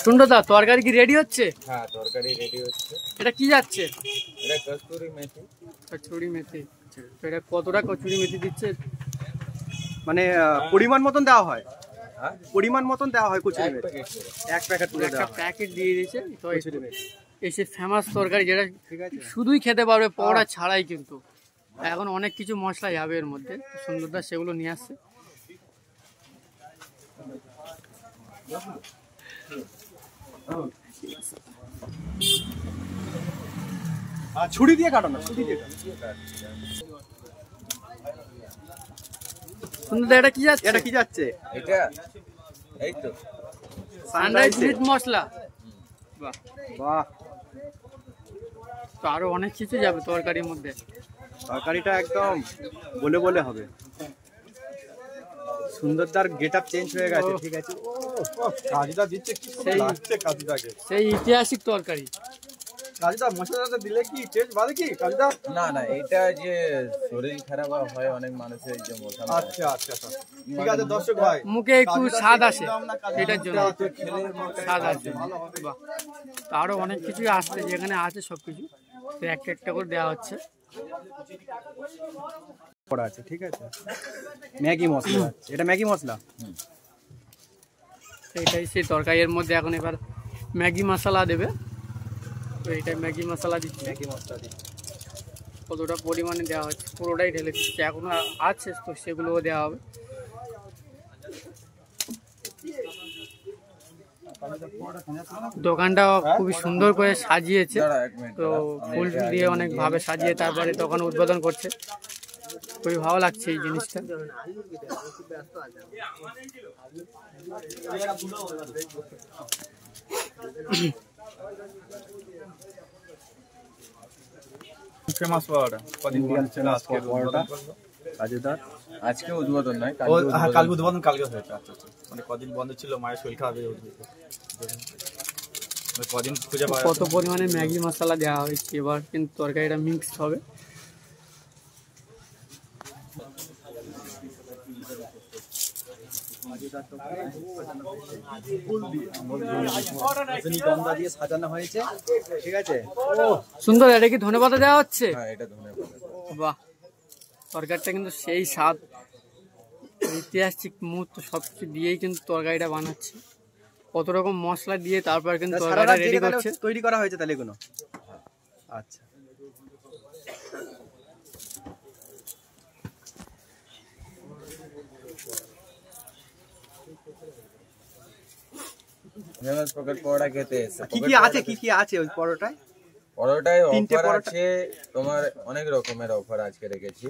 সুন্দরদা তরকারি কি রেডি হচ্ছে? হ্যাঁ তরকারি রেডি হচ্ছে। এটা কি যাচ্ছে? এটা কস্তুরি মেথি। কচুরি মেথি। তো এটা কতটা কচুরি মেথি দিচ্ছে? মানে পরিমাণ মতন দেওয়া হয়। হ্যাঁ পরিমাণ মতন দেওয়া হয় কচুরি এক মেথি। প্যাকেট করে। এক প্যাকেট পুরো একটা দেওয়া হয় প্যাকেট দিয়ে দিয়েছে। তো কচুরি মেথি। এই সে ফেমাস তরকারি যেটা ঠিক আছে। শুধুই খেতে পারবে পকোড়া ছাড়াই, কিন্তু এখন অনেক কিছু মশলা যাবে এর মধ্যে। সুন্দরদা সেগুলো নিয়ে আসছে। ছুরি দিয়ে কাটো না, ছুরি দিয়ে কাটো। সুন্দরদা এটা কি যাচ্ছে? এটা কি যাচ্ছে? এটা এই তো সানরাইজ মিট মশলা। বাহ, বাহ, তো আরো অনেক কিছু যাবে তরকারির মধ্যে। তরকারিটা একদম বলে বলে হবে। সুন্দরদার গেটআপ চেঞ্জ হয়ে গেছে। ঠিক আছে। ও কাজটা দিচ্ছে কি সুন্দর লাগছে কাজটাকে। সেই ঐতিহাসিক তরকারি। কাজটা মশলাটা দিলে কি টেস্ট বাড়ে কি কাজটা? না না এটা যে শরীর খারাপ হয় অনেক মানুষের যে মশা। আচ্ছা আচ্ছা আচ্ছা ঠিক আছে দর্শক ভাই, মুখে একটু স্বাদ আসে এটার জন্য। খেলে স্বাদ আসে। বাহ, তো আরো অনেক কিছুই আসছে, যেখানে আছে সবকিছু তো একটা একটা করে দেওয়া হচ্ছে। করা আছে। ঠিক আছে। ম্যাগি মশলা, এটা ম্যাগি মশলা। এইটাই সেই তরকারির মধ্যে এখন এবার ম্যাগি মশলা দেবে। তো এইটাই ম্যাগি মশলা দিচ্ছে। ম্যাগি মশলা দিই। কতটা পরিমাণে দেওয়া হচ্ছে পুরোটাই ঢেলে দিচ্ছে, এখনো আছে তো সেগুলোও দেওয়া হবে। দোকানটা খুবই সুন্দর করে সাজিয়েছে, তো ফুল দিয়ে অনেক ভাবে সাজিয়ে তারপরে দোকান উদ্বোধন করছে। খুবই ভালো লাগছে এই জিনিসটা। ফেমাস পাওয়াটা কদিন ছিল আজকে পরোটা কাজুদার। আজকে উদ্বোধন নয় কালকে উদ্বোধন কালকে হয়েছে। আচ্ছা আচ্ছা মানে কদিন বন্ধ ছিল, মায়ের শরীর খারাপ হয়ে কদিন খুঁজে পাওয়া কত পরিমাণে ম্যাগি মশলা দেওয়া হয়েছে, এবার কিন্তু তরকারিটা মিক্সড হবে। রজনীগন্ধা দিয়ে সাজানো হয়েছে। ঠিক আছে। সুন্দর। এটা কি ধনেপাতা দেওয়া হচ্ছে? হ্যাঁ এটা ধন্যবাদ। বাহ, তরকারিটা কিন্তু সেই স্বাদ, ঐতিহাসিক মুহূর্ত সবকিছু দিয়েই কিন্তু তরকারিটা বানাচ্ছে। কত রকম মশলা দিয়ে তারপর কিন্তু তরকারিটা রেডি করছে। তৈরি করা হয়েছে তাহলে এগুলো। আচ্ছা ফেমাস পকেট পরোটা খেতে এসে কি কি আছে, কি কি আছে ওই পরোটায়? পরোটায় তিনটে অফার পরোটা আছে তোমার, অনেক রকমের অফার আজকে রেখেছি।